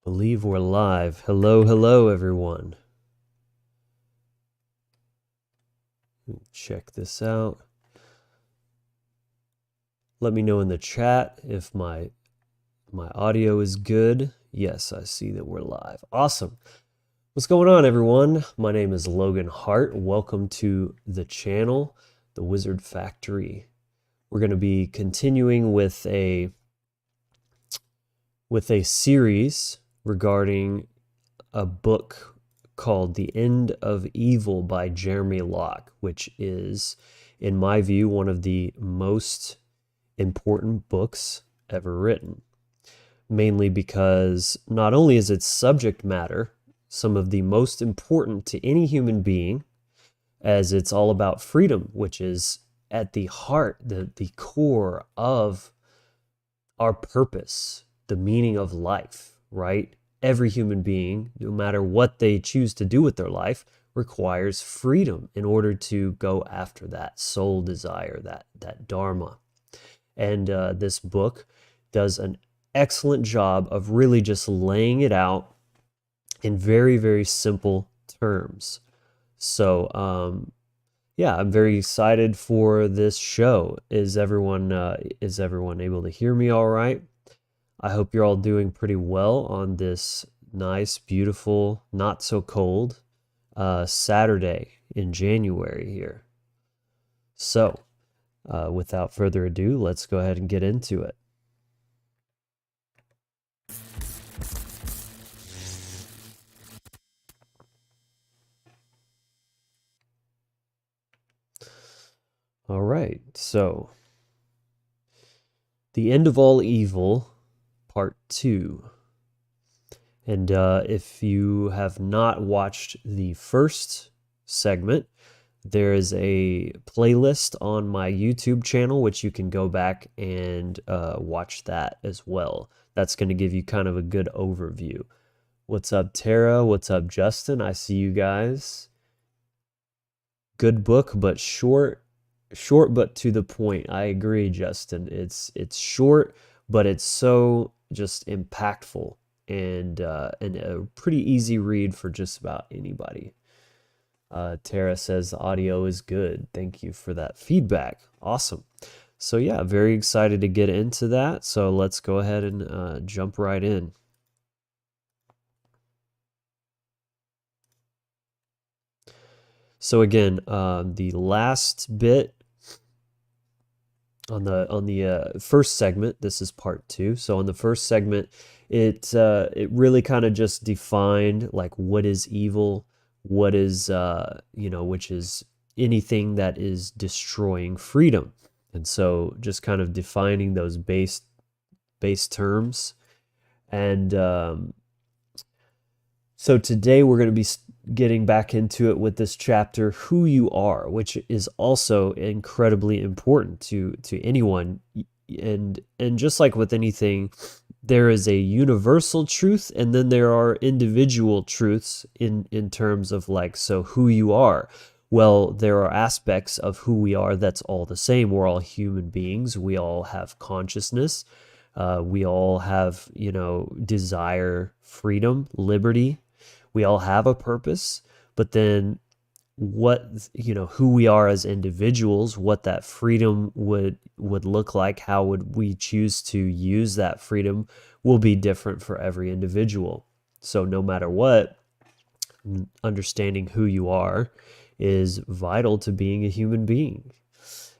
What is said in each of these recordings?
Believe we're live. Hello, hello, everyone. Check this out. Let me know in the chat if my audio is good. Yes, I see that we're live. Awesome. What's going on, everyone? My name is Logan Hart. Welcome to the channel, The Wizard Factory. We're going to be continuing with a series regarding a book called The End of Evil by Jeremy Locke, which is, in my view, one of the most important books ever written. Mainly because not only is its subject matter some of the most important to any human being, as it's all about freedom, which is at the heart, the core of our purpose, the meaning of life, right? Every human being, no matter what they choose to do with their life, requires freedom in order to go after that soul desire, that dharma. And this book does an excellent job of really just laying it out in very, very simple terms. So, yeah, I'm very excited for this show. Is everyone able to hear me all right? I hope you're all doing pretty well on this nice, beautiful, not so cold Saturday in January here. So, without further ado, let's go ahead and get into it. All right, so The End of All Evil, Part 2. And if you have not watched the first segment, there is a playlist on my YouTube channel, which you can go back and watch that as well. That's going to give you kind of a good overview. What's up, Tara? What's up, Justin? I see you guys. Good book, but short but to the point. I agree, Justin. It's short, but it's so just impactful and a pretty easy read for just about anybody. Tara says the audio is good. Thank you for that feedback. Awesome. So yeah, very excited to get into that. So let's go ahead and jump right in. So again, the last bit on the first segment, this is part 2. So on the first segment, it really kind of just defined like what is evil, what is which is anything that is destroying freedom. And so just kind of defining those base terms. And so today we're going to be getting back into it with this chapter, Who You Are, which is also incredibly important to anyone. And just like with anything, there is a universal truth, and then there are individual truths in terms of like, so who you are. Well, there are aspects of who we are that's all the same. We're all human beings. We all have consciousness. We all have, desire, freedom, liberty. We all have a purpose, but then who we are as individuals, what that freedom would look like, how would we choose to use that freedom will be different for every individual. So no matter what, understanding who you are is vital to being a human being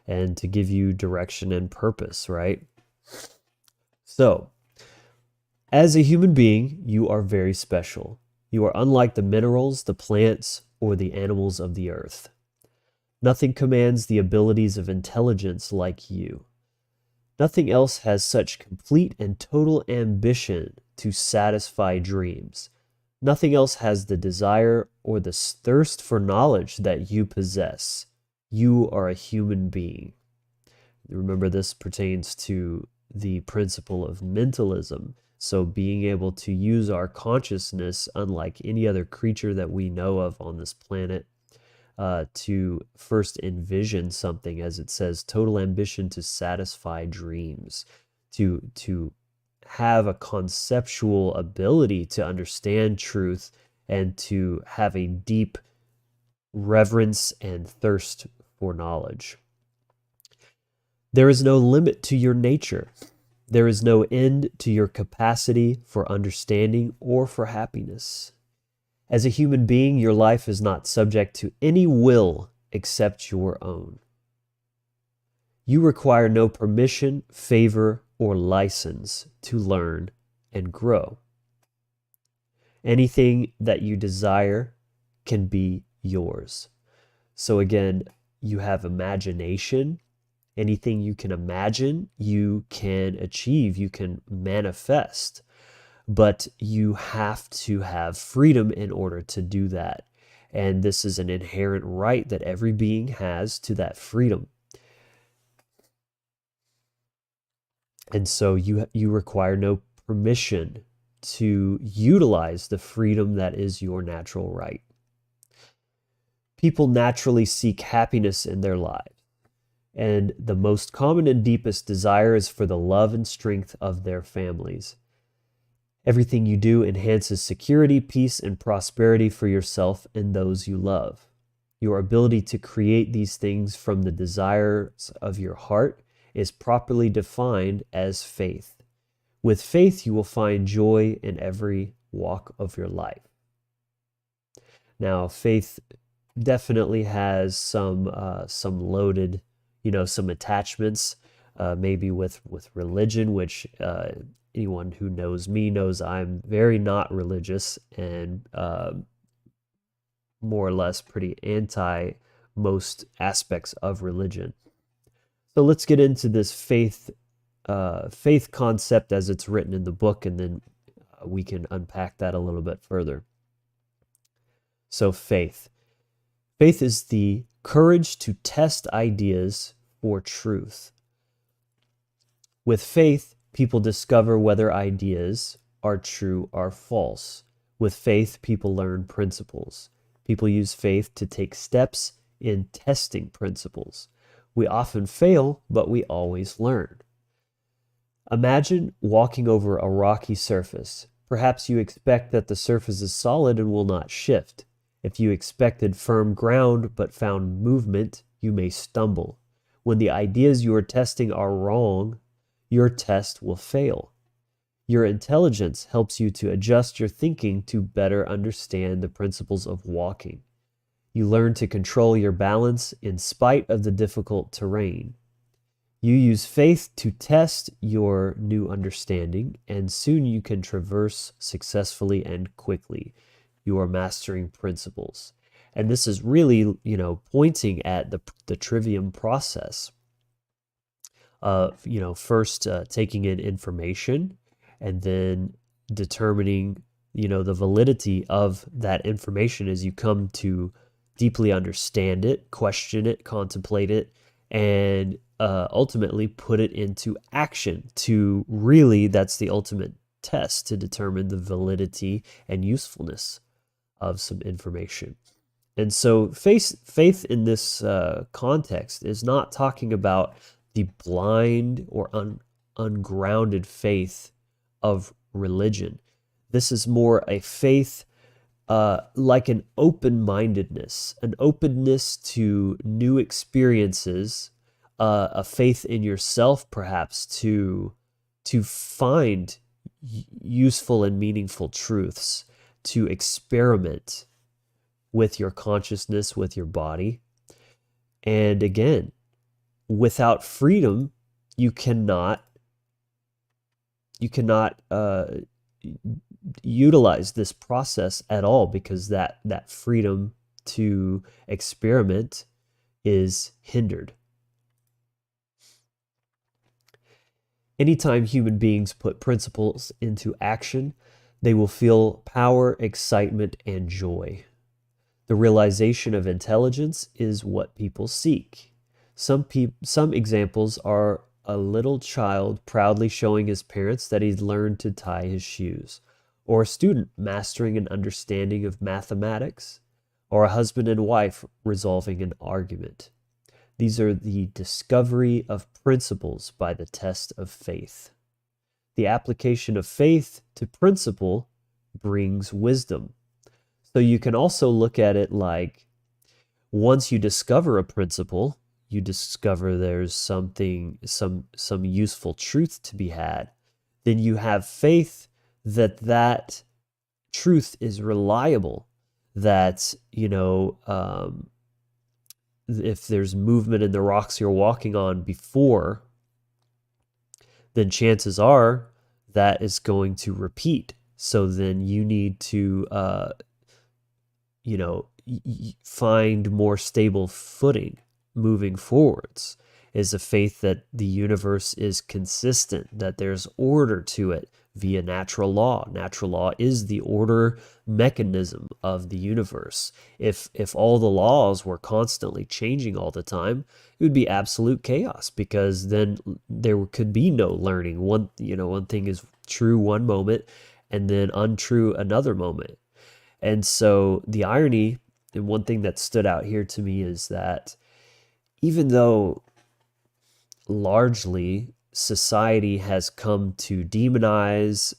and to give you direction and purpose, right? So, as a human being, you are very special. You are unlike the minerals, the plants, or the animals of the earth. Nothing commands the abilities of intelligence like you. Nothing else has such complete and total ambition to satisfy dreams. Nothing else has the desire or the thirst for knowledge that you possess. You are a human being. Remember, this pertains to the principle of mentalism. So being able to use our consciousness, unlike any other creature that we know of on this planet, to first envision something, as it says, total ambition to satisfy dreams, to have a conceptual ability to understand truth and to have a deep reverence and thirst for knowledge. There is no limit to your nature. There is no end to your capacity for understanding or for happiness. As a human being, your life is not subject to any will except your own. You require no permission, favor, or license to learn and grow. Anything that you desire can be yours. So again, you have imagination. Anything you can imagine, you can achieve, you can manifest. But you have to have freedom in order to do that. And this is an inherent right that every being has to that freedom. And so you require no permission to utilize the freedom that is your natural right. People naturally seek happiness in their lives, and the most common and deepest desire is for the love and strength of their families. Everything you do enhances security, peace, and prosperity for yourself and those you love. Your ability to create these things from the desires of your heart is properly defined as faith. With faith, you will find joy in every walk of your life. Now, faith definitely has some loaded, some attachments, maybe with religion, which anyone who knows me knows I'm very not religious and more or less pretty anti most aspects of religion. So let's get into this faith concept as it's written in the book, and then we can unpack that a little bit further. So faith. Faith is the courage to test ideas for truth. With faith, people discover whether ideas are true or false. With faith, people learn principles. People use faith to take steps in testing principles. We often fail, but we always learn. Imagine walking over a rocky surface. Perhaps you expect that the surface is solid and will not shift. If you expected firm ground but found movement, you may stumble. When the ideas you are testing are wrong, your test will fail. Your intelligence helps you to adjust your thinking to better understand the principles of walking. You learn to control your balance in spite of the difficult terrain. You use faith to test your new understanding, and soon you can traverse successfully and quickly. You are mastering principles. And this is really, pointing at the trivium process of, first taking in information and then determining, the validity of that information as you come to deeply understand it, question it, contemplate it, and ultimately put it into action to really, that's the ultimate test to determine the validity and usefulness of some information. And so faith in this context is not talking about the blind or ungrounded faith of religion. This is more a faith like an open-mindedness, an openness to new experiences, a faith in yourself perhaps to find useful and meaningful truths, to experiment with your consciousness, with your body. And again, without freedom, you cannot utilize this process at all, because that freedom to experiment is hindered. Anytime human beings put principles into action, they will feel power, excitement, and joy. The realization of intelligence is what people seek. Some examples are a little child proudly showing his parents that he's learned to tie his shoes, or a student mastering an understanding of mathematics, or a husband and wife resolving an argument. These are the discovery of principles by the test of faith. The application of faith to principle brings wisdom. So you can also look at it like, once you discover a principle, you discover there's something, some useful truth to be had, then you have faith that that truth is reliable, that, if there's movement in the rocks you're walking on before, then chances are that is going to repeat. So then you need to, find more stable footing moving forwards. Is a faith that the universe is consistent, that there's order to it via natural law. Natural law is the order mechanism of the universe. If all the laws were constantly changing all the time, it would be absolute chaos, because then there could be no learning. One thing is true one moment and then untrue another moment. And so the irony, and one thing that stood out here to me, is that even though largely society has come to demonize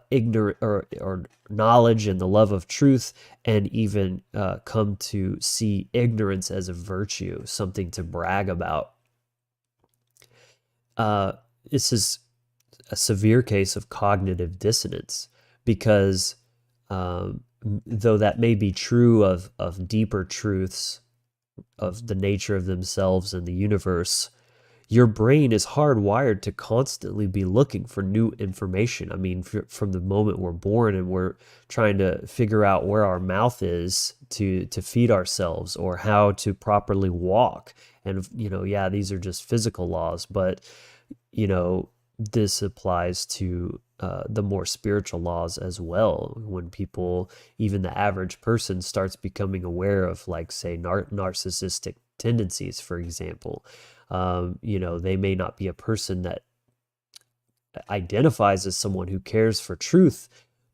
ignorant or knowledge and the love of truth, and even come to see ignorance as a virtue, something to brag about. This is a severe case of cognitive dissonance, because though that may be true of deeper truths of the nature of themselves and the universe, your brain is hardwired to constantly be looking for new information. I mean, from the moment we're born and we're trying to figure out where our mouth is to feed ourselves, or how to properly walk. And, these are just physical laws, but, this applies to the more spiritual laws as well. When people, even the average person, starts becoming aware of, like, say, narcissistic tendencies, for example, they may not be a person that identifies as someone who cares for truth,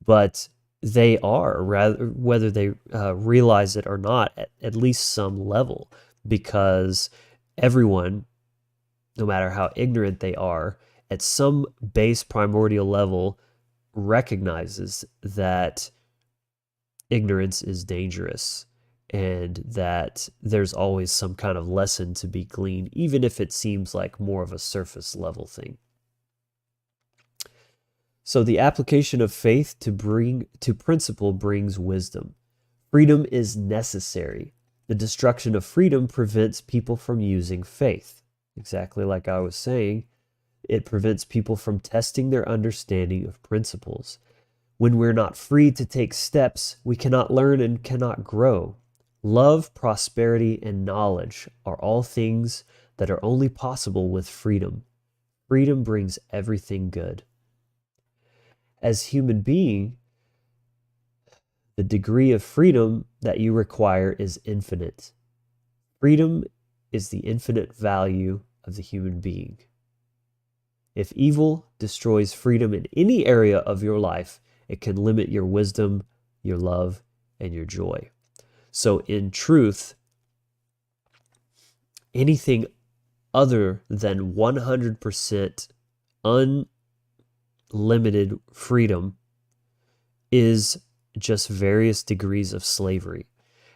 but they are, rather, whether they realize it or not, at least some level, because everyone, no matter how ignorant they are, at some base primordial level, recognizes that ignorance is dangerous, and that there's always some kind of lesson to be gleaned, even if it seems like more of a surface level thing. So the application of faith to principle brings wisdom. Freedom is necessary. The destruction of freedom prevents people from using faith. Exactly like I was saying, it prevents people from testing their understanding of principles. When we're not free to take steps, we cannot learn and cannot grow. Love, prosperity, and knowledge are all things that are only possible with freedom. Freedom brings everything good. As human being, the degree of freedom that you require is infinite. Freedom is the infinite value of the human being. If evil destroys freedom in any area of your life, it can limit your wisdom, your love, and your joy. So in truth, anything other than 100% unlimited freedom is just various degrees of slavery.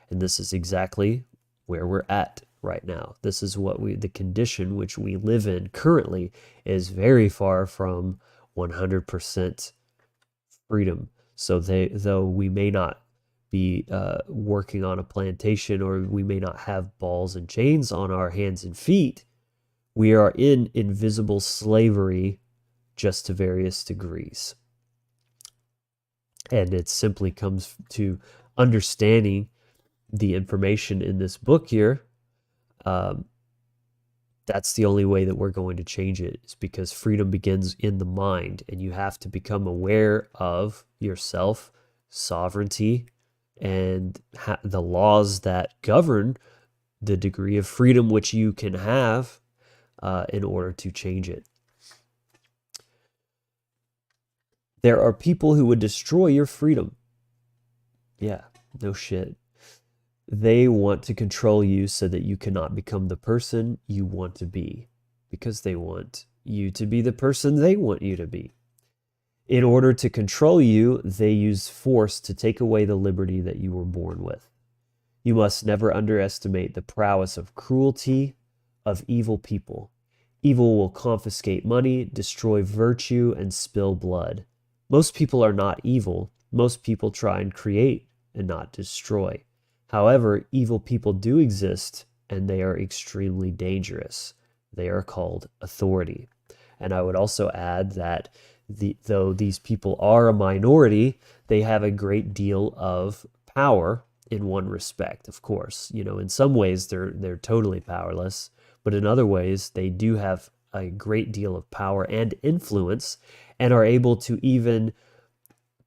And this is exactly where we're at right now. This is the condition which we live in currently, is very far from 100% freedom. So though we may not be working on a plantation, or we may not have balls and chains on our hands and feet, we are in invisible slavery, just to various degrees. And it simply comes to understanding the information in this book here. That's the only way that we're going to change it, is because freedom begins in the mind, and you have to become aware of yourself, sovereignty, and the laws that govern the degree of freedom which you can have in order to change it. There are people who would destroy your freedom. Yeah, no shit. They want to control you so that you cannot become the person you want to be, because they want you to be the person they want you to be. In order to control you, they use force to take away the liberty that you were born with. You must never underestimate the prowess of cruelty of evil people. Evil will confiscate money, destroy virtue, and spill blood. Most people are not evil. Most people try and create and not destroy. However, evil people do exist, and they are extremely dangerous. They are called authority. And I would also add that though these people are a minority, they have a great deal of power in one respect, of course. In some ways they're totally powerless, but in other ways they do have a great deal of power and influence and are able to even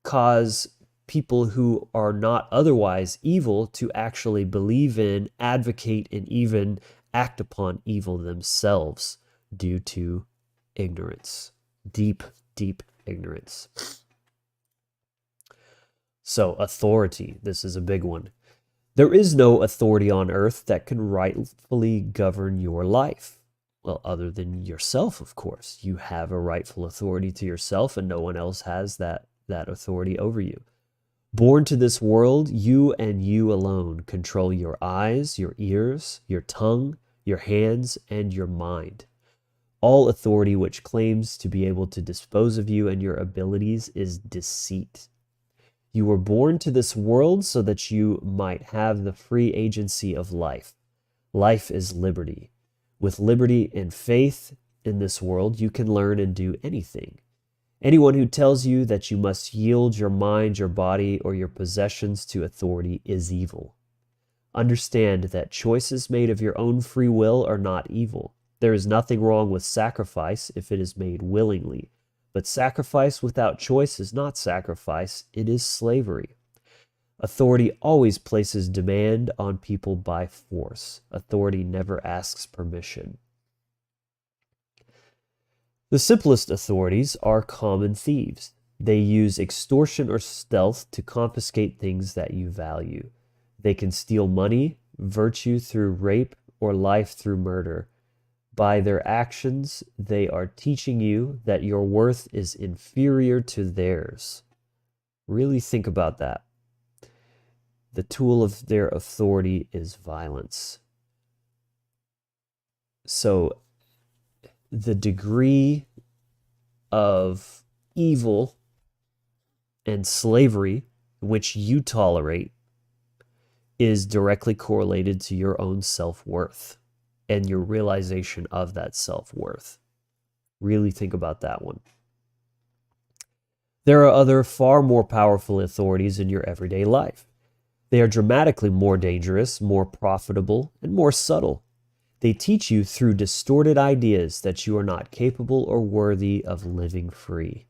cause people who are not otherwise evil to actually believe in, advocate, and even act upon evil themselves due to ignorance. Deep, deep ignorance. So, authority. This is a big one. There is no authority on earth that can rightfully govern your life. Well, other than yourself, of course. You have a rightful authority to yourself, and no one else has that authority over you. Born to this world, you and you alone control your eyes, your ears, your tongue, your hands, and your mind. All authority which claims to be able to dispose of you and your abilities is deceit. You were born to this world so that you might have the free agency of life. Life is liberty. With liberty and faith in this world, you can learn and do anything. Anyone who tells you that you must yield your mind, your body, or your possessions to authority is evil. Understand that choices made of your own free will are not evil. There is nothing wrong with sacrifice if it is made willingly. But sacrifice without choice is not sacrifice, it is slavery. Authority always places demand on people by force. Authority never asks permission. The simplest authorities are common thieves. They use extortion or stealth to confiscate things that you value. They can steal money, virtue through rape, or life through murder. By their actions, they are teaching you that your worth is inferior to theirs. Really think about that. The tool of their authority is violence. So, the degree of evil and slavery which you tolerate is directly correlated to your own self-worth and your realization of that self-worth. Really think about that one. There are other far more powerful authorities in your everyday life. They are dramatically more dangerous, more profitable, and more subtle. They teach you through distorted ideas that you are not capable or worthy of living free.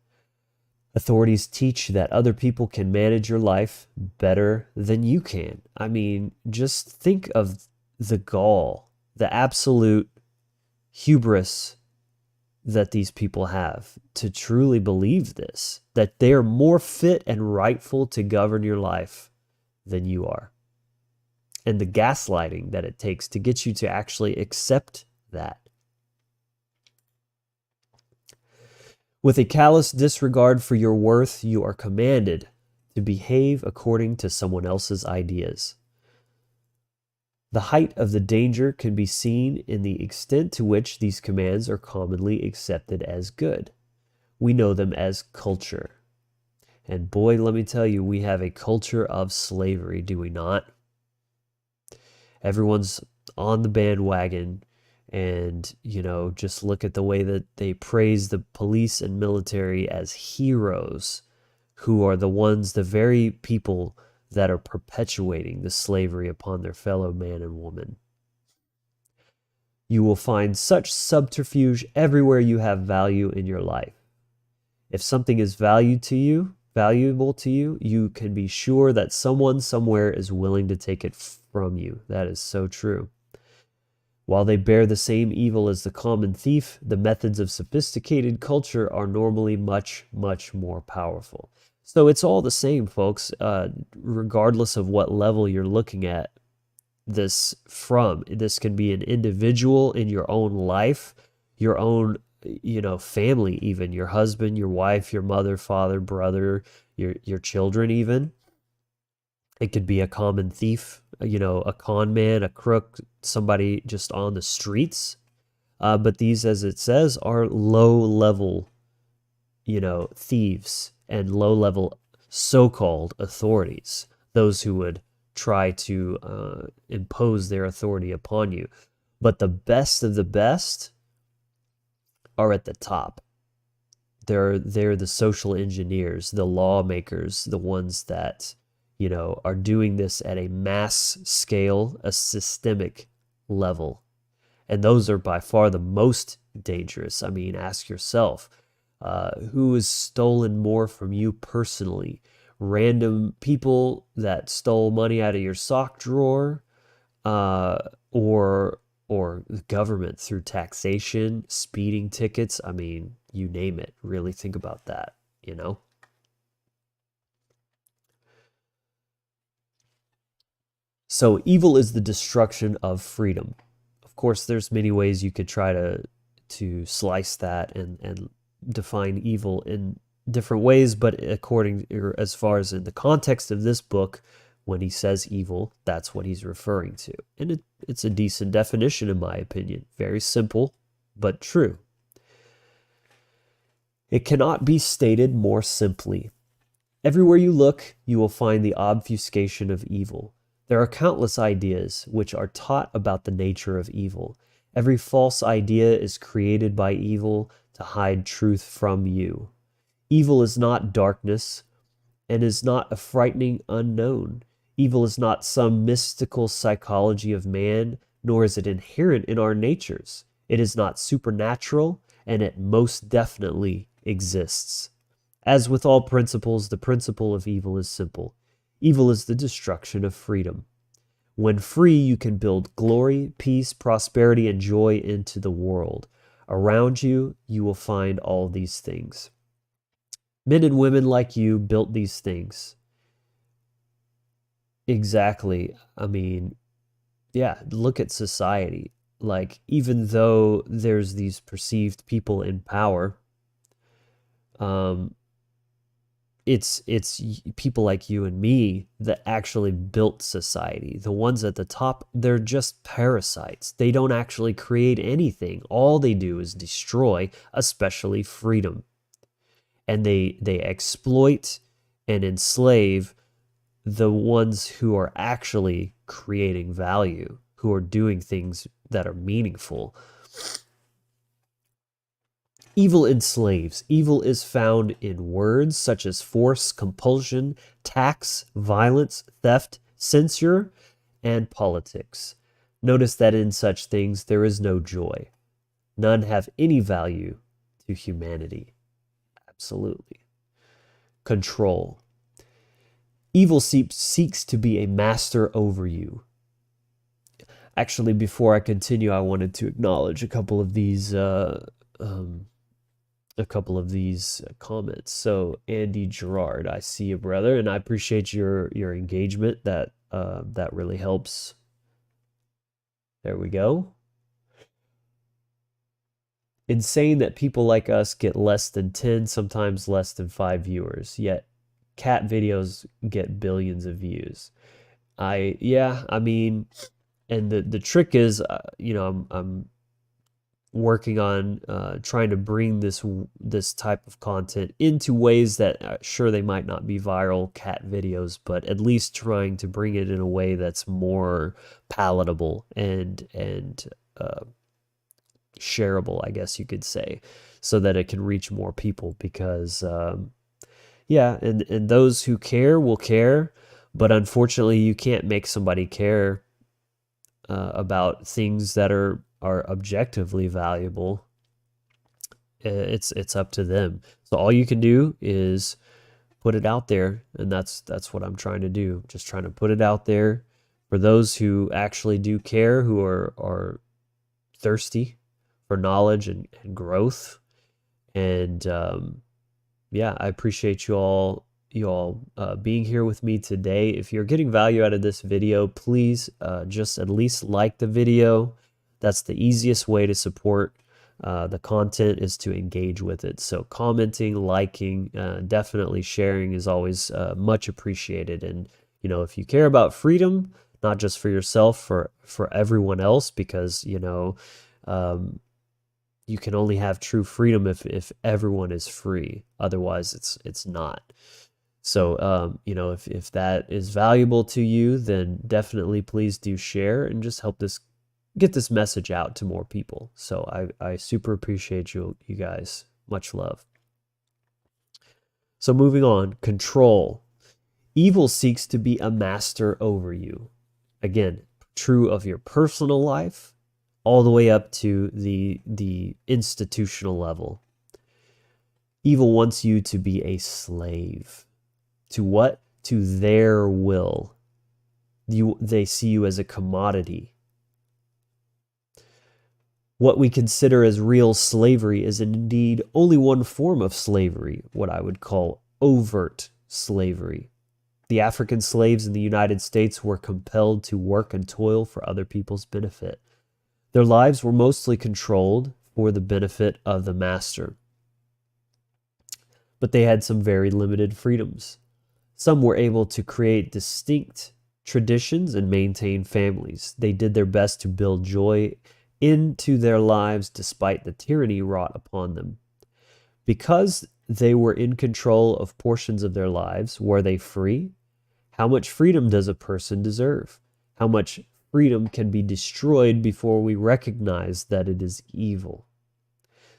Authorities teach that other people can manage your life better than you can. I mean, just think of the gall, the absolute hubris that these people have to truly believe this, that they are more fit and rightful to govern your life than you are. And the gaslighting that it takes to get you to actually accept that. With a callous disregard for your worth, you are commanded to behave according to someone else's ideas. The height of the danger can be seen in the extent to which these commands are commonly accepted as good. We know them as culture. And boy, let me tell you, we have a culture of slavery, do we not? Everyone's on the bandwagon, and, just look at the way that they praise the police and military as heroes, who are the very people that are perpetuating the slavery upon their fellow man and woman. You will find such subterfuge everywhere you have value in your life. If something is valuable to you, you can be sure that someone somewhere is willing to take it from you. That is so true. While they bear the same evil as the common thief, the methods of sophisticated culture are normally much, much more powerful. So it's all the same, folks, regardless of what level you're looking at this from. This can be an individual in your own life, your own family, even your husband, your wife, your mother, father, brother, your children even. It could be a common thief, a con man, a crook, somebody just on the streets. But these, as it says, are low level, thieves and low level so-called authorities, those who would try to impose their authority upon you. But the best of the best are at the top. They're the social engineers, the lawmakers, the ones that, are doing this at a mass scale, a systemic level. And those are by far the most dangerous. I mean, ask yourself, who has stolen more from you personally? Random people that stole money out of your sock drawer, uh, or the government through taxation, speeding tickets. I mean, you name it. Really think about that, you know? So evil is the destruction of freedom. Of course, there's many ways you could try to slice that and define evil in different ways, but according or as far as in the context of this book, when he says evil, that's what he's referring to. And it's a decent definition, in my opinion. Very simple, but true. It cannot be stated more simply. Everywhere you look, you will find the obfuscation of evil. There are countless ideas which are taught about the nature of evil. Every false idea is created by evil to hide truth from you. Evil is not darkness and is not a frightening unknown. Evil is not some mystical psychology of man, nor is it inherent in our natures. It is not supernatural, and it most definitely exists. As with all principles, the principle of evil is simple. Evil is the destruction of freedom. When free, you can build glory, peace, prosperity, and joy into the world. Around you, you will find all these things. Men and women like you built these things. Exactly. I mean, yeah, look at society. Like, even though there's these perceived people in power, um, it's people like you and me that actually built society. The ones at the top, they're just parasites. They don't actually create anything. All they do is destroy, especially freedom. And they exploit and enslave the ones who are actually creating value, who are doing things that are meaningful. Evil enslaves. Evil is found in words such as force, compulsion, tax, violence, theft, censure, and politics. Notice that in such things there is no joy. None have any value to humanity. Absolutely. Control. Evil seeks to be a master over you. Actually, before I continue, I wanted to acknowledge a couple of these comments. So Andy Gerard, I see you, brother, and I appreciate your engagement. That really helps. There we go. Insane that people like us get less than 10, sometimes less than 5 viewers, yet cat videos get billions of views. I mean, and the trick is, I'm working on trying to bring this type of content into ways that sure they might not be viral cat videos, but at least trying to bring it in a way that's more palatable and shareable, I guess you could say, so that it can reach more people. Because yeah, and those who care will care, but unfortunately you can't make somebody care about things that are objectively valuable. It's up to them. So all you can do is put it out there, and that's what I'm trying to do. Just trying to put it out there for those who actually do care, who are thirsty for knowledge and growth. And yeah, I appreciate you all being here with me today. If you're getting value out of this video, please just at least like the video. That's the easiest way to support The content is to engage with it. So commenting, liking, definitely sharing is always much appreciated. And, if you care about freedom, not just for yourself, for everyone else, because, you can only have true freedom if everyone is free. Otherwise, it's not. So, if that is valuable to you, then definitely please do share and just help get this message out to more people. So I super appreciate you guys. Much love. So moving on, control. Evil seeks to be a master over you. Again, true of your personal life, all the way up to the institutional level. Evil wants you to be a slave. To what? To their will. They see you as a commodity. What we consider as real slavery is indeed only one form of slavery, what I would call overt slavery. The African slaves in the United States were compelled to work and toil for other people's benefit. Their lives were mostly controlled for the benefit of the master. But they had some very limited freedoms. Some were able to create distinct traditions and maintain families. They did their best to build joy into their lives despite the tyranny wrought upon them. Because they were in control of portions of their lives, were they free? How much freedom does a person deserve? How much freedom can be destroyed before we recognize that it is evil?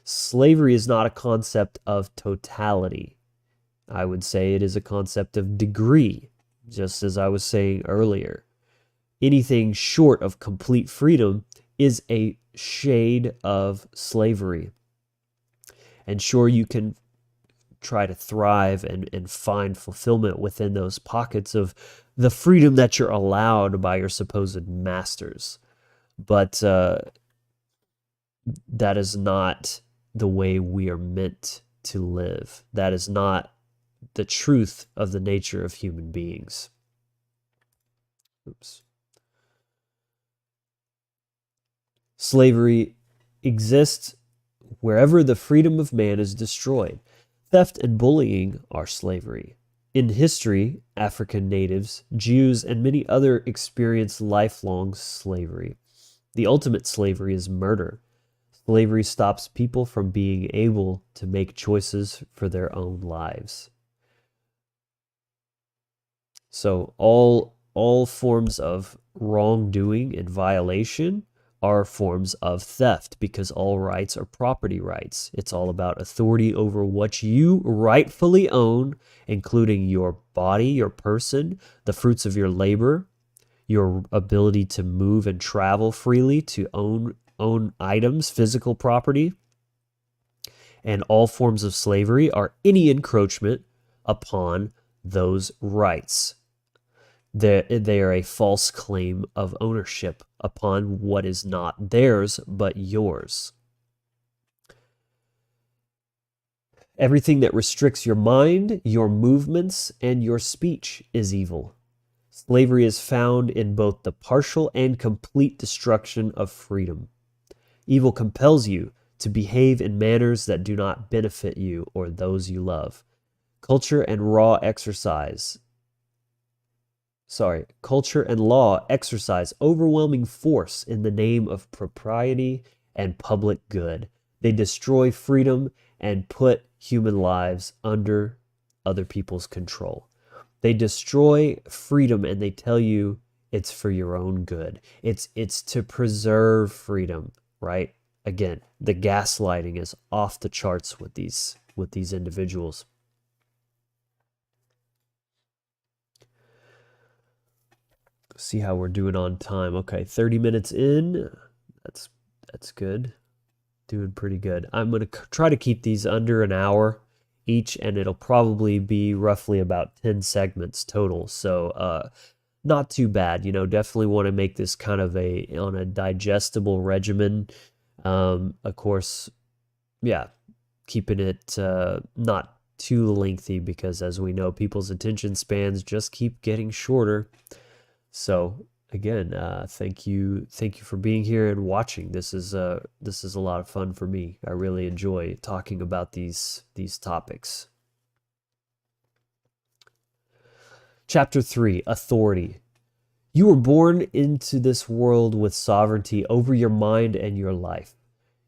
Slavery is not a concept of totality. I would say it is a concept of degree, just as I was saying earlier. Anything short of complete freedom is a shade of slavery. And sure, you can try to thrive and find fulfillment within those pockets of the freedom that you're allowed by your supposed masters. But that is not the way we are meant to live. That is not the truth of the nature of human beings. Oops. Slavery exists wherever the freedom of man is destroyed. Theft and bullying are slavery. In history, African natives, Jews, and many others experienced lifelong slavery. The ultimate slavery is murder. Slavery stops people from being able to make choices for their own lives. So all forms of wrongdoing and violation are forms of theft, because all rights are property rights. It's all about authority over what you rightfully own, including your body, your person, the fruits of your labor, your ability to move and travel freely, to own items, physical property. And all forms of slavery are any encroachment upon those rights. They are a false claim of ownership upon what is not theirs but yours. Everything that restricts your mind, your movements, and your speech is evil. Slavery is found in both the partial and complete destruction of freedom. Evil compels you to behave in manners that do not benefit you or those you love. Culture and law exercise overwhelming force in the name of propriety and public good. They destroy freedom and put human lives under other people's control. They destroy freedom and they tell you it's for your own good. It's to preserve freedom, right? Again, the gaslighting is off the charts with these individuals. See how we're doing on time. Okay, 30 minutes in. That's good. Doing pretty good. I'm going to try to keep these under an hour each, and it'll probably be roughly about 10 segments total. So not too bad. Definitely want to make this kind of on a digestible regimen. Of course, yeah, keeping it not too lengthy, because as we know, people's attention spans just keep getting shorter. So again, thank you for being here and watching. This is a lot of fun for me. I really enjoy talking about these topics. Chapter 3, Authority. You were born into this world with sovereignty over your mind and your life.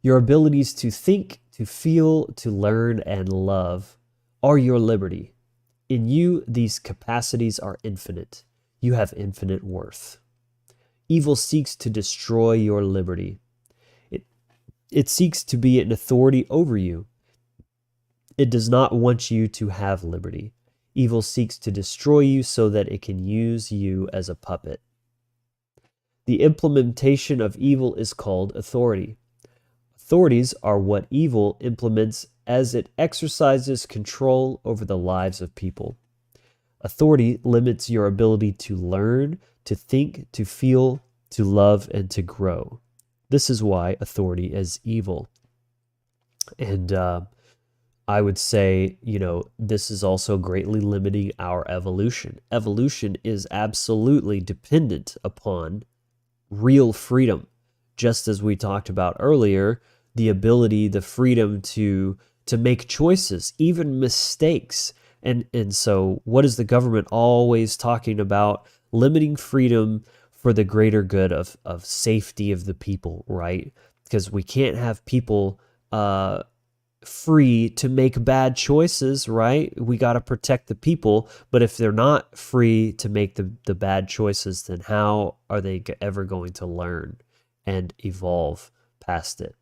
Your abilities to think, to feel, to learn, and love are your liberty. In you, these capacities are infinite. You have infinite worth. Evil seeks to destroy your liberty. It seeks to be an authority over you. It does not want you to have liberty. Evil seeks to destroy you so that it can use you as a puppet. The implementation of evil is called authority. Authorities are what evil implements as it exercises control over the lives of people. Authority limits your ability to learn, to think, to feel, to love, and to grow. This is why authority is evil. And I would say, this is also greatly limiting our evolution. Evolution is absolutely dependent upon real freedom. Just as we talked about earlier, the ability, the freedom to make choices, even mistakes. And so what is the government always talking about? Limiting freedom for the greater good of safety of the people, right? Because we can't have people free to make bad choices, right? We got to protect the people, but if they're not free to make the bad choices, then how are they ever going to learn and evolve past it?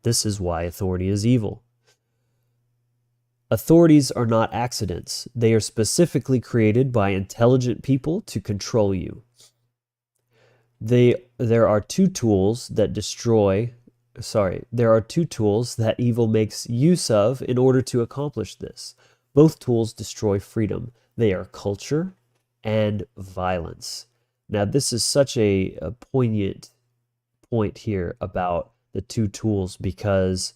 This is why authority is evil. Authorities are not accidents. They are specifically created by intelligent people to control you. There are two tools that evil makes use of in order to accomplish this. Both tools destroy freedom. They are culture and violence. Now, this is such a poignant point here about the two tools, because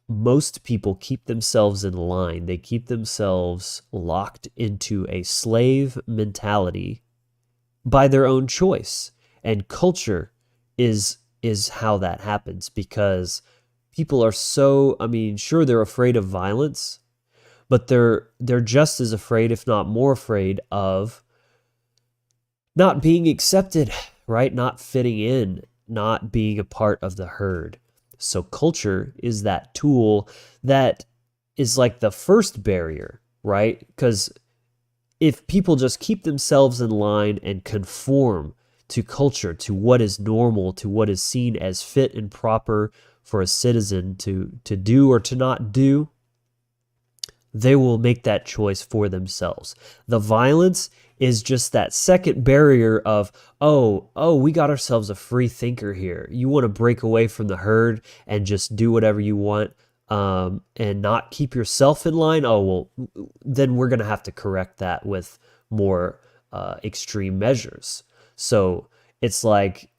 most people keep themselves in line. They keep themselves locked into a slave mentality by their own choice. And culture is how that happens, because people are so, sure, they're afraid of violence, but they're just as afraid, if not more afraid, of not being accepted, right? Not fitting in, not being a part of the herd. So culture is that tool that is like the first barrier, right? Because if people just keep themselves in line and conform to culture, to what is normal, to what is seen as fit and proper for a citizen to do or to not do, they will make that choice for themselves. The violence is just that second barrier of, we got ourselves a free thinker here. You want to break away from the herd and just do whatever you want and not keep yourself in line? Then we're going to have to correct that with more extreme measures. So it's like,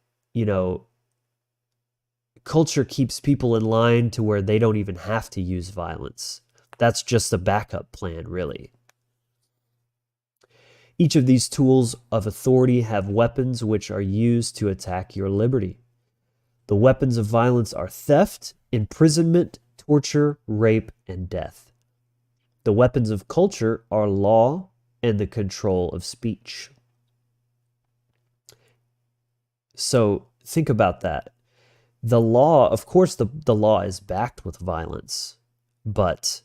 culture keeps people in line to where they don't even have to use violence. That's just a backup plan, really. Each of these tools of authority have weapons which are used to attack your liberty. The weapons of violence are theft, imprisonment, torture, rape, and death. The weapons of culture are law and the control of speech. So think about that. The law, of course, the law is backed with violence, but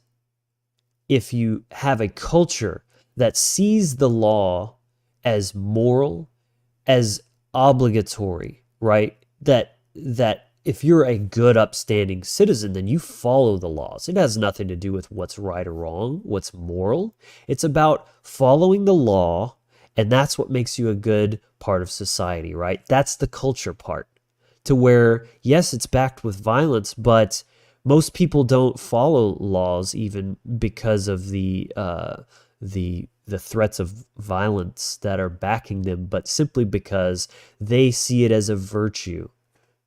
if you have a culture that sees the law as moral, as obligatory, right? That if you're a good, upstanding citizen, then you follow the laws. It has nothing to do with what's right or wrong, what's moral. It's about following the law, and that's what makes you a good part of society, right? That's the culture part. To where, yes, it's backed with violence, but most people don't follow laws even because of the threats of violence that are backing them, but simply because they see it as a virtue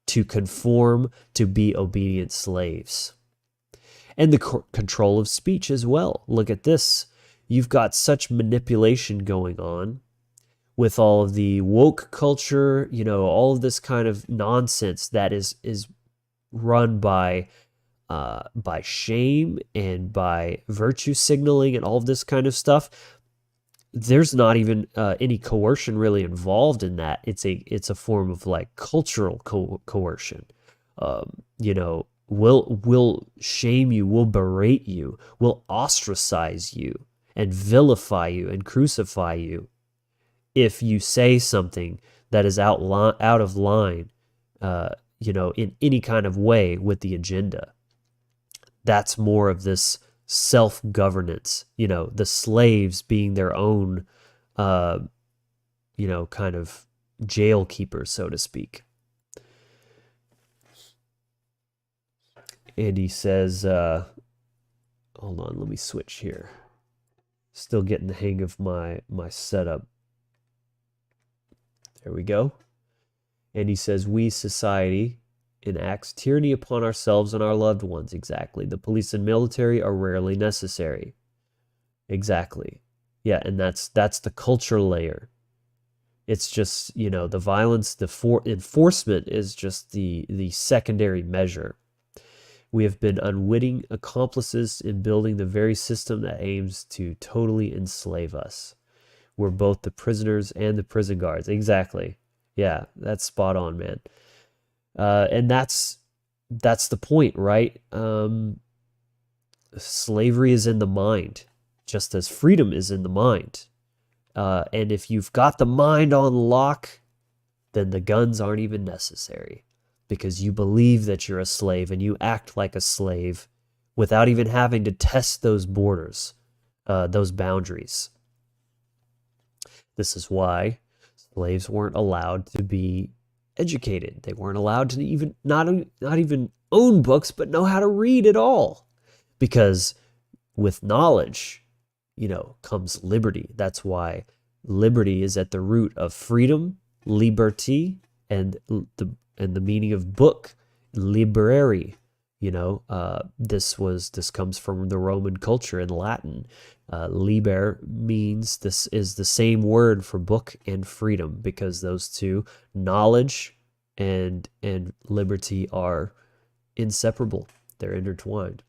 to conform, to be obedient slaves. And the control of speech as well. Look at this. You've got such manipulation going on with all of the woke culture, all of this kind of nonsense that is run by shame and by virtue signaling and all of this kind of stuff. There's not even any coercion really involved in that. It's a form of like cultural coercion. We'll shame you, we'll berate you, we'll ostracize you and vilify you and crucify you if you say something that is out of line, in any kind of way with the agenda. That's more of this self-governance, the slaves being their own, kind of jail keepers, so to speak. And he says, hold on, let me switch here. Still getting the hang of my setup. There we go. And he says, we, society, enacts tyranny upon ourselves and our loved ones. Exactly. The police and military are rarely necessary. Exactly. Yeah, and that's the culture layer. It's just, the violence, the enforcement is just the secondary measure. We have been unwitting accomplices in building the very system that aims to totally enslave us. We're both the prisoners and the prison guards. Exactly. Yeah, that's spot on, man. And that's the point, right? Slavery is in the mind, just as freedom is in the mind. And if you've got the mind on lock, then the guns aren't even necessary, because you believe that you're a slave and you act like a slave without even having to test those borders, those boundaries. This is why slaves weren't allowed to be educated. They weren't allowed to even not even own books, but know how to read at all. Because with knowledge, comes liberty. That's why liberty is at the root of freedom, liberty, and the meaning of book, library. This comes from the Roman culture in Latin. Liber means, this is the same word for book and freedom, because those two, knowledge and liberty, are inseparable. They're intertwined.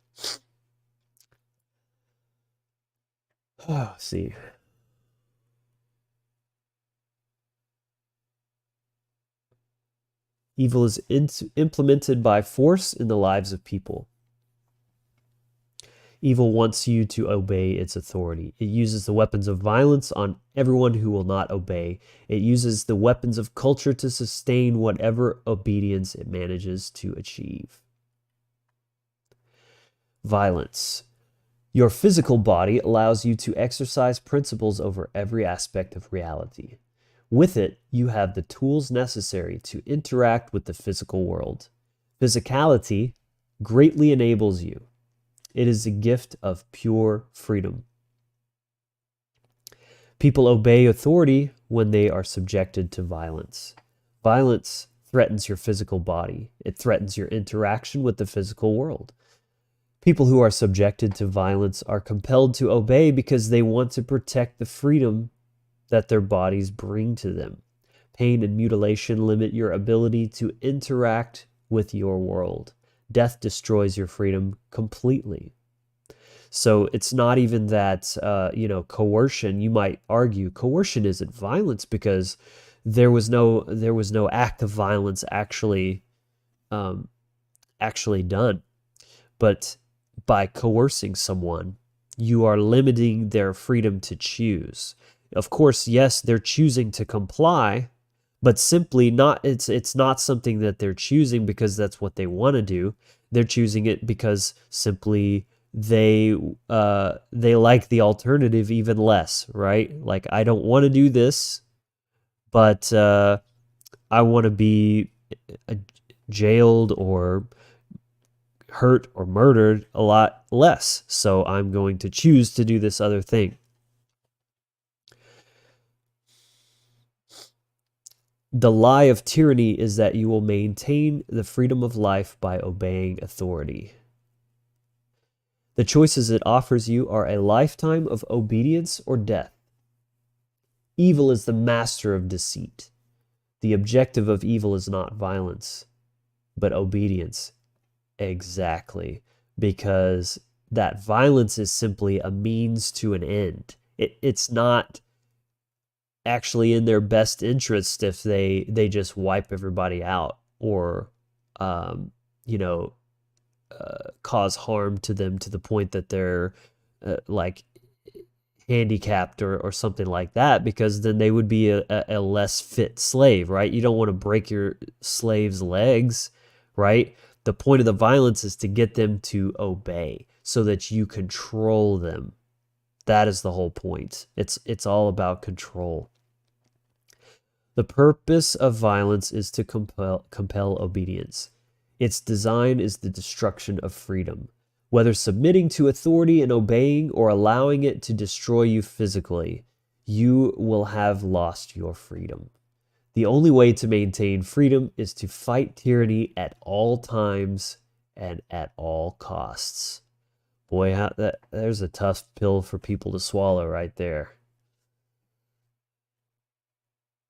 See. Evil is implemented by force in the lives of people. Evil wants you to obey its authority. It uses the weapons of violence on everyone who will not obey. It uses the weapons of culture to sustain whatever obedience it manages to achieve. Violence. Your physical body allows you to exercise principles over every aspect of reality. With it, you have the tools necessary to interact with the physical world. Physicality greatly enables you. It is a gift of pure freedom. People obey authority when they are subjected to violence. Violence threatens your physical body. It threatens your interaction with the physical world. People who are subjected to violence are compelled to obey because they want to protect the freedom that their bodies bring to them. Pain and mutilation limit your ability to interact with your world. Death destroys your freedom completely. So it's not even that, coercion. You might argue coercion isn't violence because there was no act of violence actually done. But by coercing someone, you are limiting their freedom to choose. Of course, yes, they're choosing to comply, but simply not. It's not something that they're choosing because that's what they want to do. They're choosing it because simply they like the alternative even less, right? Like, I don't want to do this, but I want to be jailed or hurt or murdered a lot less. So I'm going to choose to do this other thing. The lie of tyranny is that you will maintain the freedom of life by obeying authority. The choices it offers you are a lifetime of obedience or death. Evil is the master of deceit. The objective of evil is not violence, but obedience. Exactly. Because that violence is simply a means to an end. It's not actually in their best interest if they just wipe everybody out or um, you know cause harm to them to the point that they're like handicapped or something like that, because then they would be a less fit slave, right? You don't want to break your slave's legs, right? The point of the violence is to get them to obey so that you control them. That is the whole point. It's all about control. The purpose of violence is to compel obedience. Its design is the destruction of freedom, whether submitting to authority and obeying or allowing it to destroy you physically. You will have lost your freedom. The only way to maintain freedom is to fight tyranny at all times and at all costs. Boy, there's a tough pill for people to swallow right there.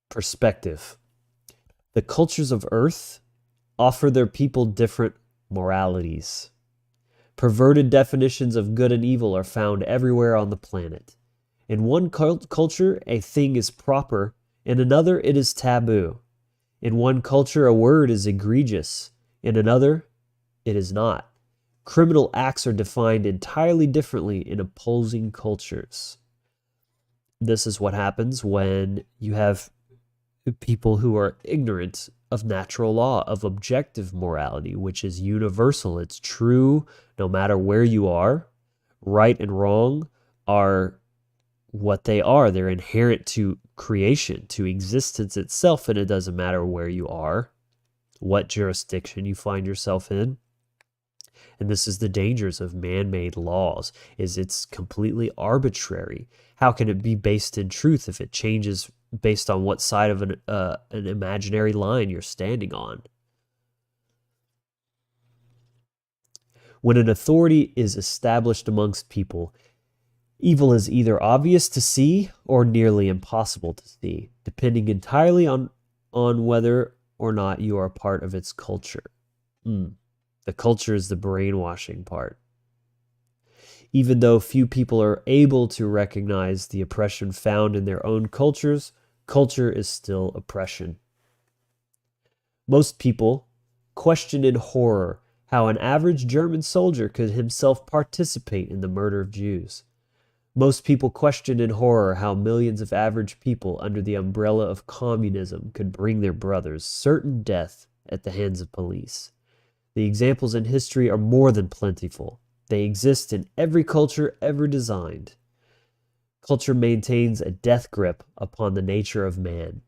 Perspective. The cultures of Earth offer their people different moralities. Perverted definitions of good and evil are found everywhere on the planet. In one culture, a thing is proper. In another, it is taboo. In one culture, a word is egregious. In another, it is not. Criminal acts are defined entirely differently in opposing cultures. This is what happens when you have people who are ignorant of natural law, of objective morality, which is universal. It's true no matter where you are. Right and wrong are what they are. They're inherent to creation, to existence itself, and it doesn't matter where you are, what jurisdiction you find yourself in. And this is the dangers of man-made laws, is it's completely arbitrary. How can it be based in truth if it changes based on what side of an imaginary line you're standing on? When an authority is established amongst people, evil is either obvious to see or nearly impossible to see, depending entirely on whether or not you are part of its culture. The culture is the brainwashing part. Even though few people are able to recognize the oppression found in their own cultures, culture is still oppression. Most people question in horror how an average German soldier could himself participate in the murder of Jews. Most people question in horror how millions of average people under the umbrella of communism could bring their brothers certain death at the hands of police. The examples in history are more than plentiful. They exist in every culture ever designed. Culture maintains a death grip upon the nature of man.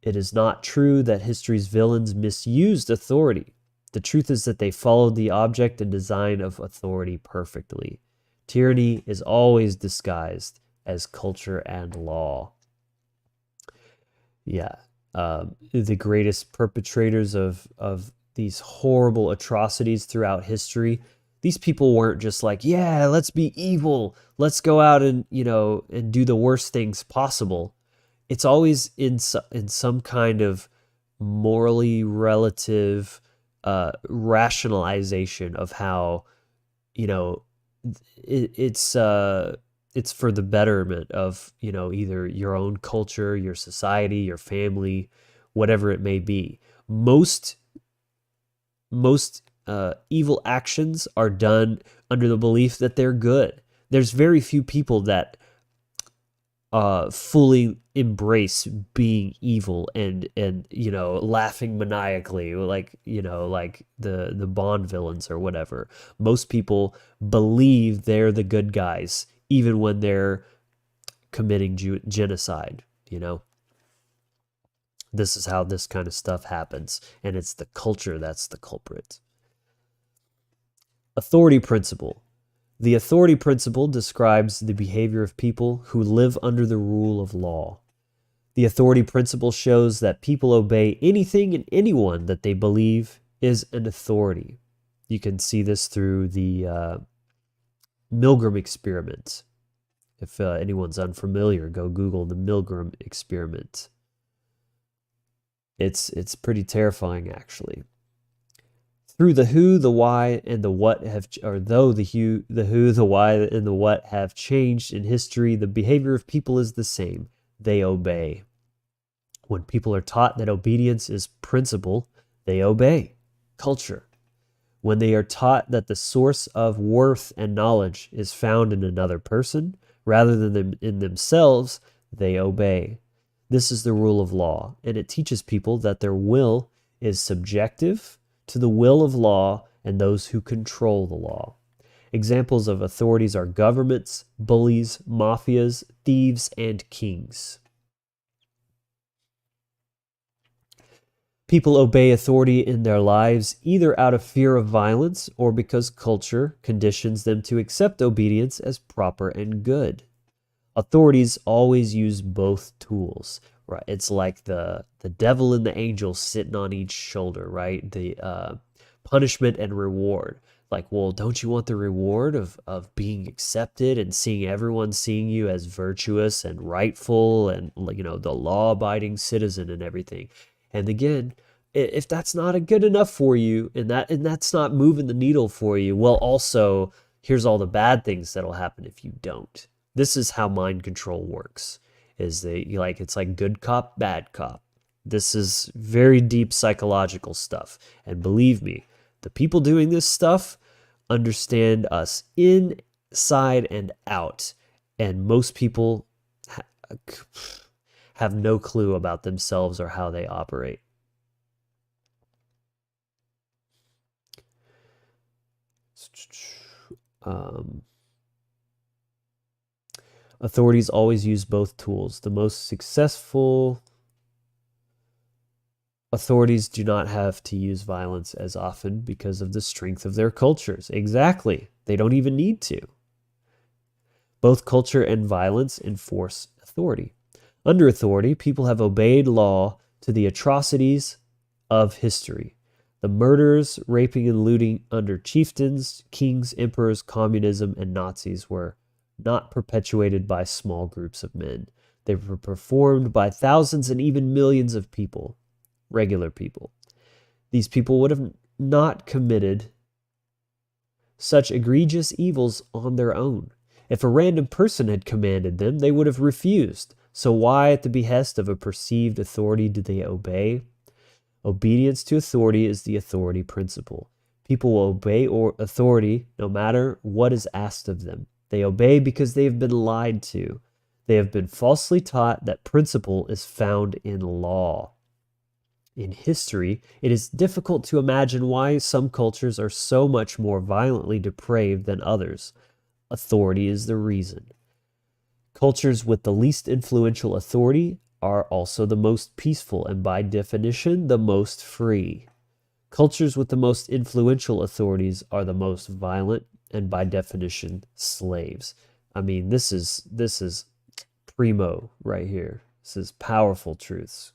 It is not true that history's villains misused authority. The truth is that they followed the object and design of authority perfectly. Tyranny is always disguised as culture and law. Yeah, the greatest perpetrators of these horrible atrocities throughout history, these people weren't just like, yeah, let's be evil, let's go out and and do the worst things possible. It's always in some kind of morally relative rationalization of how it's for the betterment of either your own culture, your society, your family, whatever it may be. Most evil actions are done under the belief that they're good. There's very few people that fully embrace being evil and laughing maniacally like the Bond villains or whatever. Most people believe they're the good guys even when they're committing genocide. This is how this kind of stuff happens, and it's the culture that's the culprit. Authority principle. The authority principle describes the behavior of people who live under the rule of law. The authority principle shows that people obey anything and anyone that they believe is an authority. You can see this through the Milgram experiment. If anyone's unfamiliar, go Google the Milgram experiment. It's pretty terrifying, actually. Through the who, the why, and the what have, or though the who, the why, and the what have changed in history, the behavior of people is the same. They obey. When people are taught that obedience is principle, they obey. Culture. When they are taught that the source of worth and knowledge is found in another person rather than in themselves, they obey. This is the rule of law, and it teaches people that their will is subjective to the will of law and those who control the law. Examples of authorities are governments, bullies, mafias, thieves, and kings. People obey authority in their lives either out of fear of violence or because culture conditions them to accept obedience as proper and good. Authorities always use both tools, right? It's like the devil and the angel sitting on each shoulder, right? The punishment and reward. Like, well, don't you want the reward of being accepted and seeing everyone seeing you as virtuous and rightful and, you know, the law-abiding citizen and everything? And again, if that's not good enough for you and that's not moving the needle for you, well, also, here's all the bad things that'll happen if you don't. This is how mind control works. It's like good cop, bad cop. This is very deep psychological stuff. And believe me, the people doing this stuff understand us inside and out. And most people have no clue about themselves or how they operate. Authorities always use both tools. The most successful authorities do not have to use violence as often because of the strength of their cultures. Exactly. They don't even need to. Both culture and violence enforce authority. Under authority, people have obeyed law to the atrocities of history. The murders, raping, and looting under chieftains, kings, emperors, communism, and Nazis were not perpetuated by small groups of men. They were performed by thousands and even millions of people, regular people. These people would have not committed such egregious evils on their own. If a random person had commanded them, they would have refused. So why, at the behest of a perceived authority, do they obey? Obedience to authority is the authority principle. People will obey authority no matter what is asked of them. They obey because they have been lied to. They have been falsely taught that principle is found in law. In history, it is difficult to imagine why some cultures are so much more violently depraved than others. Authority is the reason. Cultures with the least influential authority are also the most peaceful and, by definition, the most free. Cultures with the most influential authorities are the most violent and, by definition, slaves. I mean, this is primo right here. This is powerful truths.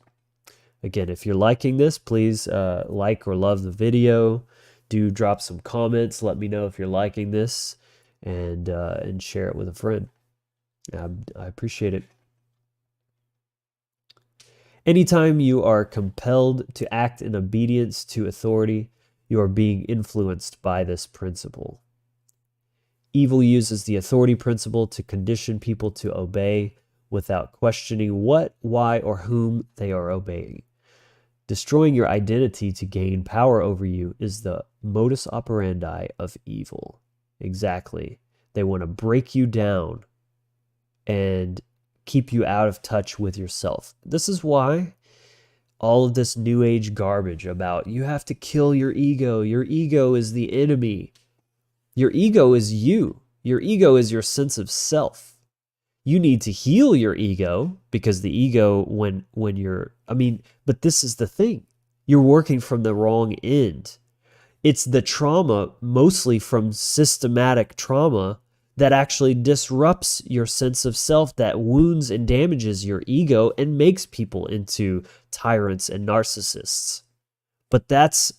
Again, if you're liking this, please like or love the video. Do drop some comments. Let me know if you're liking this, and share it with a friend. I appreciate it. Anytime you are compelled to act in obedience to authority, you are being influenced by this principle. Evil uses the authority principle to condition people to obey without questioning what, why, or whom they are obeying. Destroying your identity to gain power over you is the modus operandi of evil. Exactly. They want to break you down and keep you out of touch with yourself. This is why all of this new age garbage about you have to kill your ego is the enemy. Your ego is you. Your ego is your sense of self. You need to heal your ego, because the ego, when you're, but this is the thing. You're working from the wrong end. It's the trauma, mostly from systematic trauma, that actually disrupts your sense of self, that wounds and damages your ego and makes people into tyrants and narcissists. But that's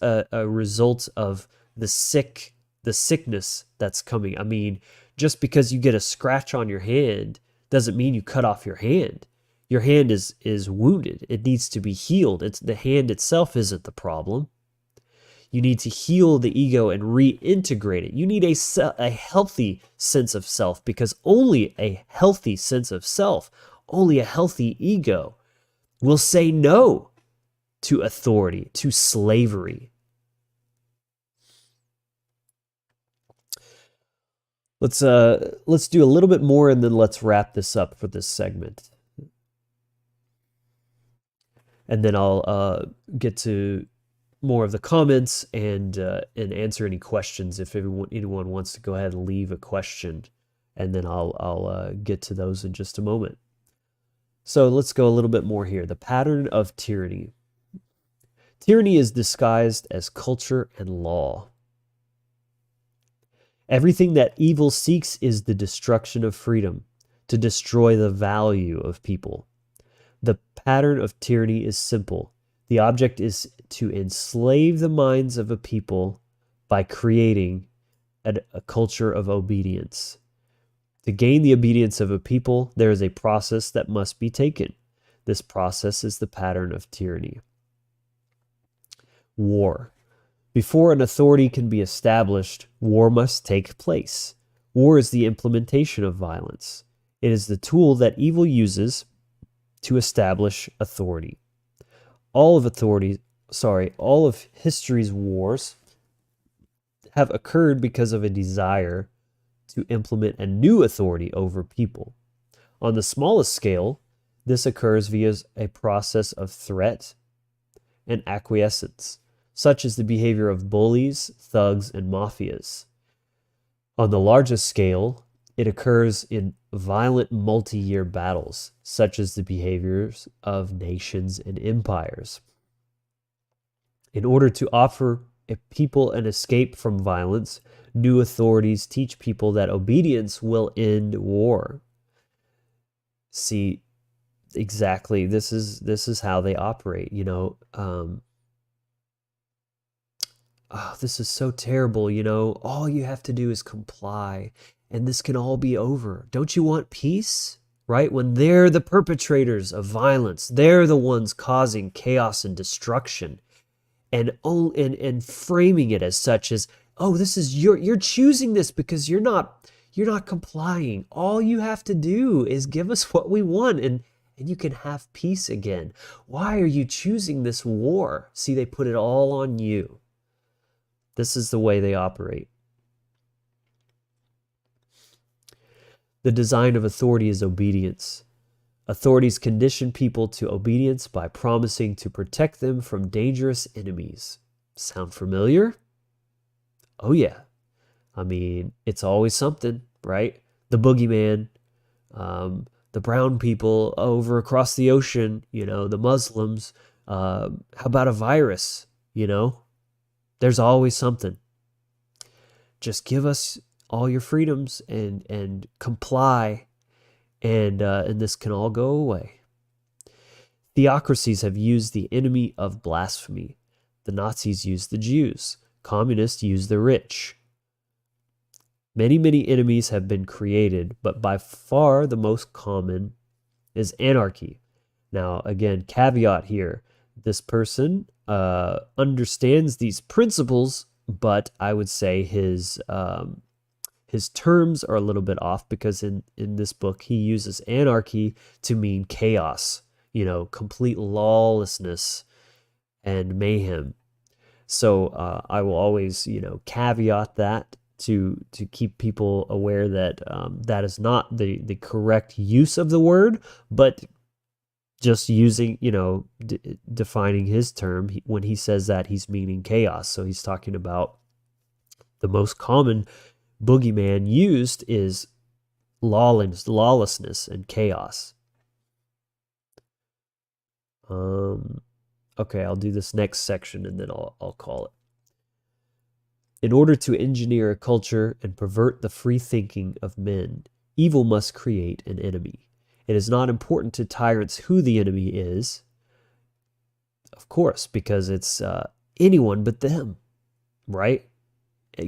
a result of the sickness that's coming. Just because you get a scratch on your hand doesn't mean you cut off your hand. Your hand is wounded. It needs to be healed. It's the hand itself isn't the problem. You need to heal the ego and reintegrate it. You need a healthy sense of self, because only a healthy sense of self, only a healthy ego will say no to authority, to slavery. Let's do a little bit more and then let's wrap this up for this segment. And then I'll get to more of the comments and answer any questions if anyone wants to go ahead and leave a question, and then I'll get to those in just a moment. So let's go a little bit more here. The pattern of tyranny. Tyranny is disguised as culture and law. Everything that evil seeks is the destruction of freedom, to destroy the value of people. The pattern of tyranny is simple. The object is to enslave the minds of a people by creating a culture of obedience. To gain the obedience of a people, there is a process that must be taken. This process is the pattern of tyranny. War. Before an authority can be established, war must take place. War is the implementation of violence. It is the tool that evil uses to establish authority. All of history's wars have occurred because of a desire to implement a new authority over people. On the smallest scale, this occurs via a process of threat and acquiescence, such as the behavior of bullies, thugs, and mafias. On the largest scale, it occurs in violent multi-year battles, such as the behaviors of nations and empires. In order to offer a people an escape from violence, new authorities teach people that obedience will end war. See, exactly, this is how they operate, this is so terrible, all you have to do is comply, and this can all be over. Don't you want peace? Right? When they're the perpetrators of violence, they're the ones causing chaos and destruction, and framing it as such as, oh, this is you're choosing this because you're not complying. All you have to do is give us what we want, and you can have peace again. Why are you choosing this war? See, they put it all on you. This is the way they operate. The design of authority is obedience. Authorities condition people to obedience by promising to protect them from dangerous enemies. Sound familiar? Oh yeah. I mean, it's always something, right? The boogeyman, the brown people over across the ocean, the Muslims. How about a virus, There's always something. Just give us all your freedoms and comply, and this can all go away. Theocracies have used the enemy of blasphemy. The Nazis used the Jews. Communists used the rich. Many, many enemies have been created, but by far the most common is anarchy. Now, again, caveat here. This person understands these principles, but I would say his terms are a little bit off, because in this book he uses anarchy to mean chaos, complete lawlessness and mayhem. So I will always, caveat that to keep people aware that that is not the correct use of the word, but just using, defining his term. When he says that, he's meaning chaos. So he's talking about the most common boogeyman used is lawlessness and chaos. Okay, I'll do this next section and then I'll call it. In order to engineer a culture and pervert the free thinking of men, evil must create an enemy. It is not important to tyrants who the enemy is, of course, because it's anyone but them, right?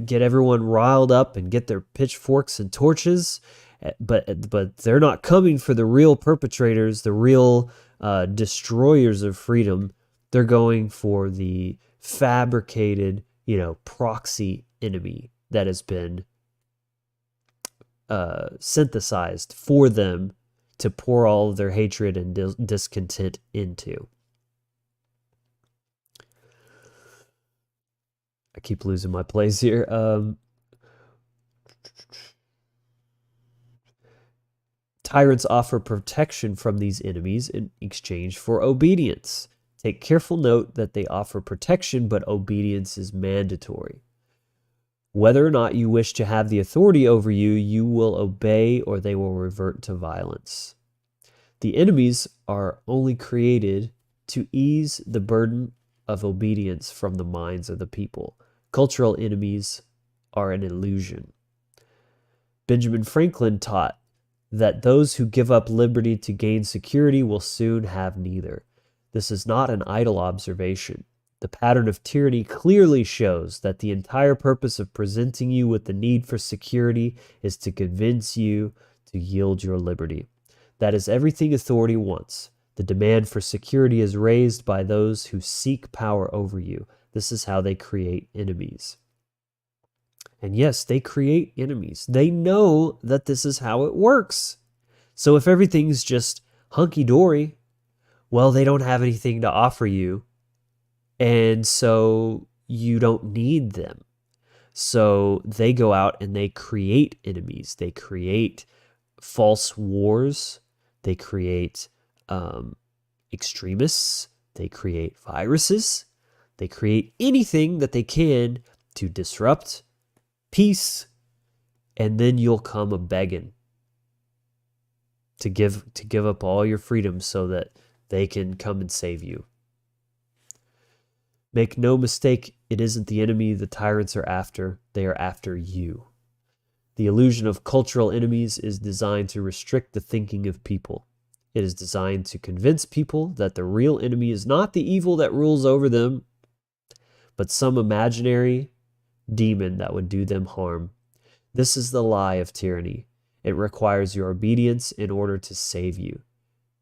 get everyone riled up and get their pitchforks and torches, but they're not coming for the real perpetrators, the real destroyers of freedom. They're going for the fabricated, proxy enemy that has been synthesized for them to pour all of their hatred and discontent into. I keep losing my place here. Tyrants offer protection from these enemies in exchange for obedience. Take careful note that they offer protection, but obedience is mandatory. Whether or not you wish to have the authority over you, you will obey or they will revert to violence. The enemies are only created to ease the burden of obedience from the minds of the people. Cultural enemies are an illusion. Benjamin Franklin taught that those who give up liberty to gain security will soon have neither. This is not an idle observation. The pattern of tyranny clearly shows that the entire purpose of presenting you with the need for security is to convince you to yield your liberty. That is everything authority wants. The demand for security is raised by those who seek power over you. This is how they create enemies. And yes, they create enemies. They know that this is how it works. So if everything's just hunky-dory, well, they don't have anything to offer you. And so you don't need them. So they go out and they create enemies. They create false wars. They create extremists. They create viruses. They create anything that they can to disrupt peace, and then you'll come a begging to give up all your freedom so that they can come and save you. Make no mistake, it isn't the enemy the tyrants are after. They are after you. The illusion of cultural enemies is designed to restrict the thinking of people. It is designed to convince people that the real enemy is not the evil that rules over them, but some imaginary demon that would do them harm. This is the lie of tyranny. It requires your obedience in order to save you.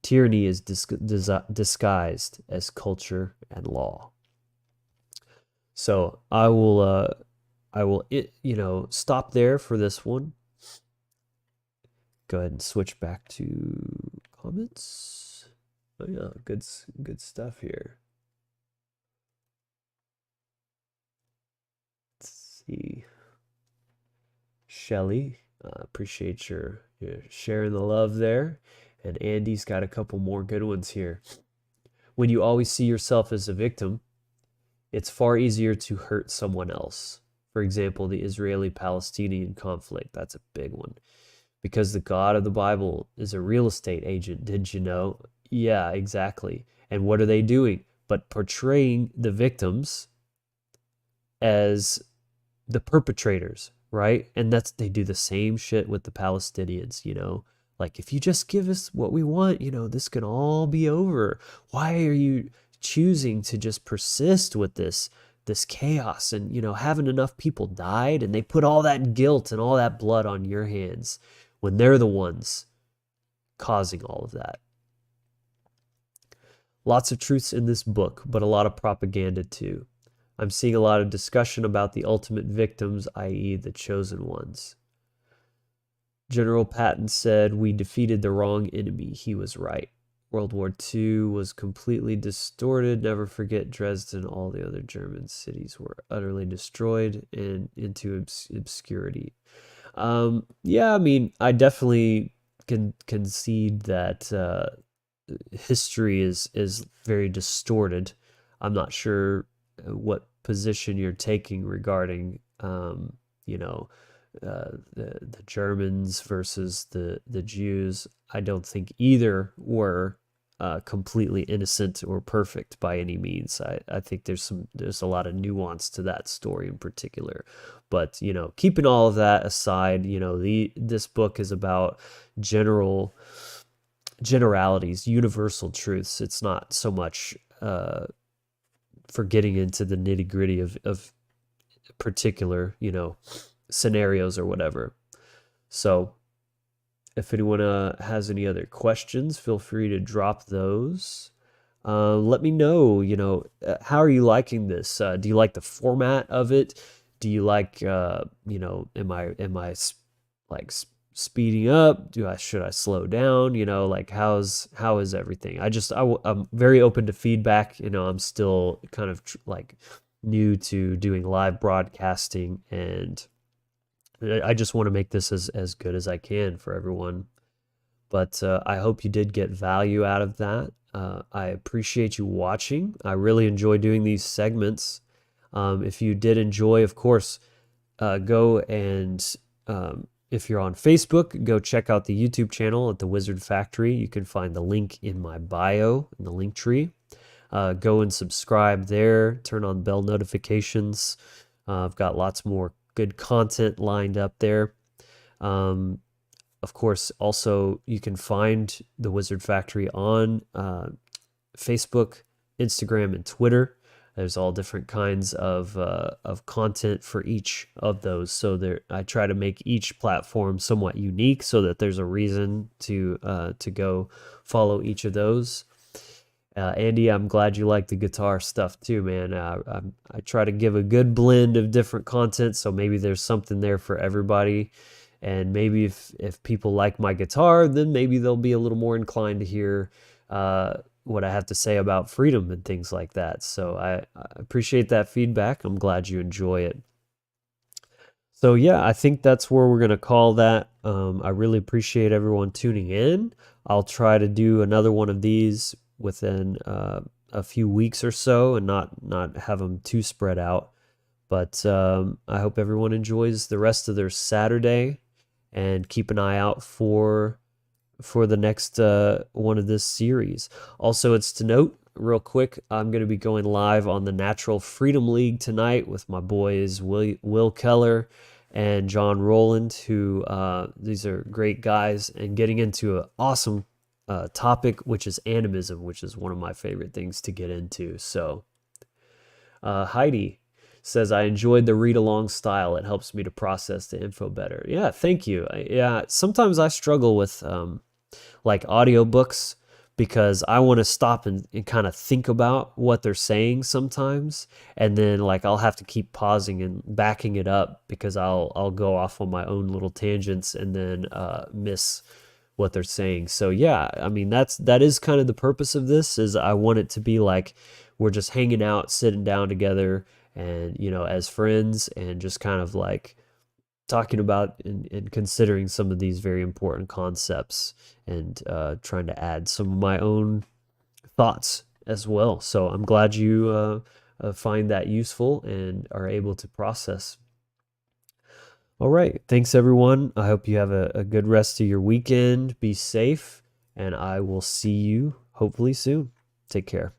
Tyranny is disguised as culture and law. So I will stop there for this one. Go ahead and switch back to comments. Oh yeah, good stuff here. Let's see. Shelly, appreciate your sharing the love there. And Andy's got a couple more good ones here. When you always see yourself as a victim, it's far easier to hurt someone else. For example, the Israeli-Palestinian conflict. That's a big one. Because the God of the Bible is a real estate agent, didn't you know? Yeah, exactly. And what are they doing? But portraying the victims as the perpetrators, right? And they do the same shit with the Palestinians, Like, if you just give us what we want, this can all be over. Why are you choosing to just persist with this chaos? And, haven't enough people died? And they put all that guilt and all that blood on your hands when they're the ones causing all of that. Lots of truths in this book, but a lot of propaganda too. I'm seeing a lot of discussion about the ultimate victims, i.e. the chosen ones. General Patton said, "We defeated the wrong enemy." He was right. World War II was completely distorted. Never forget Dresden. All the other German cities were utterly destroyed and into obscurity. Yeah, I mean, I definitely can concede that history is very distorted. I'm not sure what position you're taking regarding, the Germans versus the Jews. I don't think either were completely innocent or perfect by any means. I think there's a lot of nuance to that story in particular. But keeping all of that aside, this book is about generalities, universal truths. It's not so much for getting into the nitty-gritty of particular, scenarios or whatever. So if anyone has any other questions, feel free to drop those. Let me know, how are you liking this? Do you like the format of it? Do you like, am I like speeding up? Should I slow down? Like how is everything? I'm very open to feedback. I'm still kind of like new to doing live broadcasting, and I just want to make this as good as I can for everyone. But I hope you did get value out of that. I appreciate you watching. I really enjoy doing these segments. If you did enjoy, of course, go and if you're on Facebook, go check out the YouTube channel at the Wizard Factory. You can find the link in my bio in the link tree. Go and subscribe there. Turn on bell notifications. I've got lots more good content lined up there. Of course, also you can find the Wizard Factory on Facebook, Instagram, and Twitter. There's all different kinds of content for each of those. So I try to make each platform somewhat unique, so that there's a reason to go follow each of those. Andy, I'm glad you like the guitar stuff too, man. I try to give a good blend of different content, so maybe there's something there for everybody. And maybe if people like my guitar, then maybe they'll be a little more inclined to hear what I have to say about freedom and things like that. So I appreciate that feedback. I'm glad you enjoy it. So yeah, I think that's where we're going to call that. I really appreciate everyone tuning in. I'll try to do another one of these within a few weeks or so, and not have them too spread out. But I hope everyone enjoys the rest of their Saturday, and keep an eye out for the next one of this series. Also, it's to note real quick, I'm going to be going live on the Natural Freedom League tonight with my boys Will Keller and John Rowland, who these are great guys, and getting into an awesome topic, which is animism, which is one of my favorite things to get into. So Heidi says, I enjoyed the read-along style. It helps me to process the info better. Yeah, thank you. Yeah, sometimes I struggle with like audiobooks, because I want to stop and kind of think about what they're saying sometimes, and then like I'll have to keep pausing and backing it up, because I'll go off on my own little tangents and then miss what they're saying. So yeah, I mean that is kind of the purpose of this, is I want it to be like we're just hanging out, sitting down together, and as friends, and just kind of like talking about and considering some of these very important concepts, and trying to add some of my own thoughts as well. So I'm glad you find that useful and are able to process. All right. Thanks, everyone. I hope you have a good rest of your weekend. Be safe, and I will see you hopefully soon. Take care.